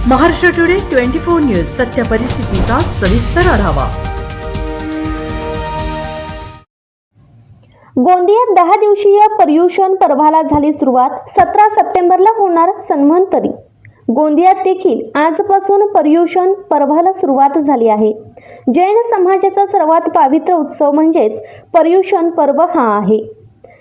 Maharashtra today 24 news सत्य परिस्थितीचा सविस्तर आढावा। गोंदियात 10 दिवसीय पर्युषण पर्वाला झाली सुरुवात। 17 सप्टेंबरला होणार सन्वंतरी। गोंदियात देखील आजपासून पर्युषण पर्वाला सुरुवात झाली आहे। जैन समाजाचा सर्वात पवित्र उत्सव म्हणजेच पर्युषण पर्व हा आहे।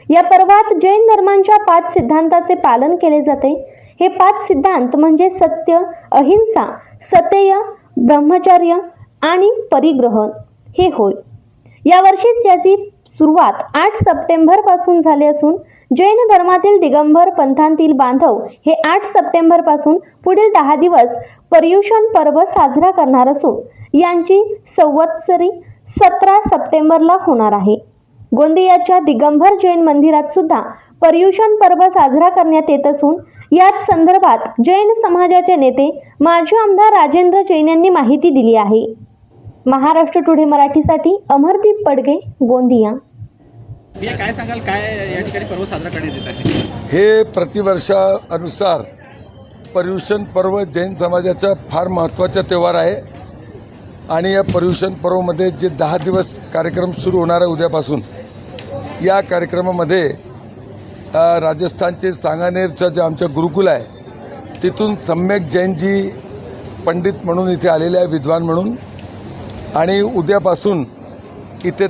या पर्वात जैन धर्मांच्या 5 सिद्धांताचे पालन केले जाते। हे 5 सिद्धांत म्हणजे सत्य, अहिंसा, सत्यय, ब्रह्मचर्य आणि परिग्रहण हे होय। यावर्षी ज्याची सुरुवात 8 सप्टेंबर पासून झाली असून जैन धर्मातील दिगंबर पंथांतील बांधव हे 8 सप्टेंबर पासून पुढील 10 दिवस पर्युषण पर्व साजरा करणार असून यांची संवत्सरी 17 सप्टेंबरला होणार आहे। गोंदियाच्या दिगंबर जैन मंदिरात सुद्धा पर्युषण पर्व साजरा करण्यात येत असून याच संदर्भात जैन समाजाचे नेते माजी आमदार राजेंद्र जैन यांनी माहिती दिली आहे। महाराष्ट्र टुडे मराठीसाठी अमरदीप पडगे, गोंदिया। काय सांगाल, काय या ठिकाणी पर्व साजरा करण्यात येत आहे? हे प्रतिवर्षानुसार पर्युषण पर्व जैन समाजाचा फार महत्त्वाचा त्योहार आहे आणि या पर्युषण पर्वामध्ये जे 10 दिवस कार्यक्रम सुरू होणार आहे उद्यापासून, या कार्यक्रमामध्ये राजस्थानचे सांगानेरचं जे आमचं गुरुकुल आहे तिथून सम्यक जैनजी पंडित म्हणून इथे आलेले आहे, विद्वान म्हणून, आणि उद्यापासून इथे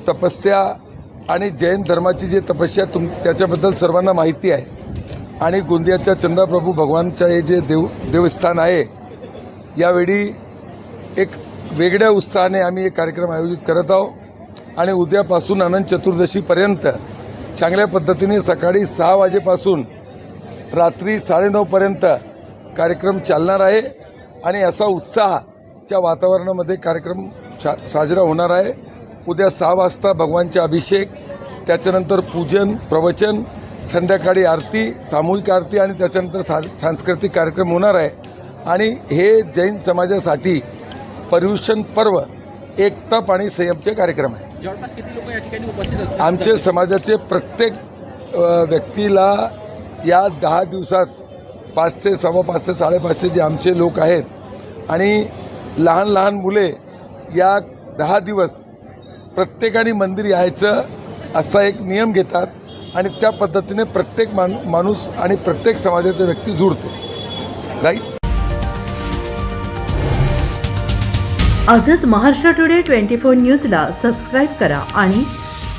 तपस्या आणि जैन धर्माची जी तपस्या त्याच्याबद्दल सर्वांना माहिती आहे। आणि गोंदियाच्या चंद्रप्रभू भगवानच्या हे जे देवस्थान आहे, यावेळी एक वेगळ्या उत्साहाने आम्ही एक कार्यक्रम आयोजित करत आहोत आणि उद्यापासून अनंत चतुर्दशीपर्यंत चांगल्या पद्धतीने सकाळी 6 वाजेपासून रात्री 9:30 पर्यंत कार्यक्रम चालणार आहे आणि असा उत्साहाच्या वातावरणामध्ये कार्यक्रम साजरा होणार आहे। उद्या 6 वाजता भगवानचे अभिषेक, त्याच्यानंतर पूजन, प्रवचन, संध्याकाळी आरती, सामूहिक आरती आणि त्याच्यानंतर सांस्कृतिक कार्यक्रम होणार आहे। आणि हे जैन समाजासाठी पर्युषण पर्व एक तप आणि संयमचे कार्यक्रम आहे। जवळपास किती लोक या ठिकाणी उपस्थित असतात? आमचे समाजाचे प्रत्येक व्यक्तीला या 10 दिवसात 500, 550, 550 जे आमचे लोक आहेत आणि लहान लहान मुले या 10 दिवस प्रत्येकाने मंदिर यायचं असा एक नियम घेतात आणि त्या पद्धतीने प्रत्येक माणूस आणि प्रत्येक समाजाचे व्यक्ती जुळते। राईट। आजच महाराष्ट्र टुडे 24 न्यूजला सबस्क्राईब करा आणि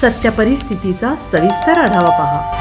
सत्य परिस्थितीचा सविस्तर आढावा पहा।